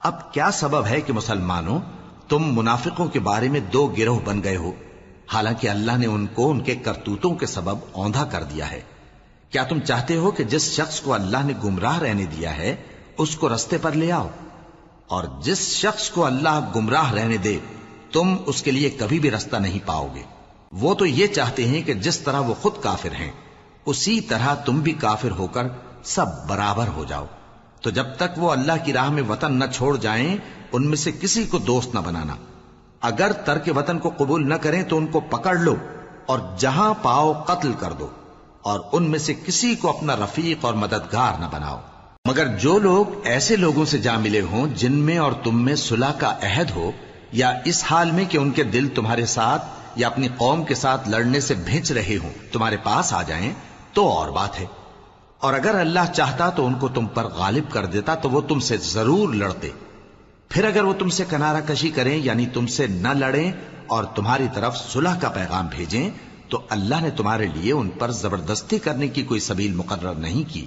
اب کیا سبب ہے کہ مسلمانوں تم منافقوں کے بارے میں دو گروہ بن گئے ہو، حالانکہ اللہ نے ان کو ان کے کرتوتوں کے سبب اوندھا کر دیا ہے؟ کیا تم چاہتے ہو کہ جس شخص کو اللہ نے گمراہ رہنے دیا ہے اس کو رستے پر لے آؤ، اور جس شخص کو اللہ گمراہ رہنے دے تم اس کے لیے کبھی بھی رستہ نہیں پاؤ گے؟ وہ تو یہ چاہتے ہیں کہ جس طرح وہ خود کافر ہیں اسی طرح تم بھی کافر ہو کر سب برابر ہو جاؤ۔ تو جب تک وہ اللہ کی راہ میں وطن نہ چھوڑ جائیں ان میں سے کسی کو دوست نہ بنانا۔ اگر ترک وطن کو قبول نہ کریں تو ان کو پکڑ لو اور جہاں پاؤ قتل کر دو، اور ان میں سے کسی کو اپنا رفیق اور مددگار نہ بناؤ، مگر جو لوگ ایسے لوگوں سے جا ملے ہوں جن میں اور تم میں صلح کا عہد ہو، یا اس حال میں کہ ان کے دل تمہارے ساتھ یا اپنی قوم کے ساتھ لڑنے سے بھنچ رہے ہوں تمہارے پاس آ جائیں تو اور بات ہے۔ اور اگر اللہ چاہتا تو ان کو تم پر غالب کر دیتا تو وہ تم سے ضرور لڑتے۔ پھر اگر وہ تم سے کنارہ کشی کریں یعنی تم سے نہ لڑیں اور تمہاری طرف صلح کا پیغام بھیجیں تو اللہ نے تمہارے لیے ان پر زبردستی کرنے کی کوئی سبیل مقرر نہیں کی۔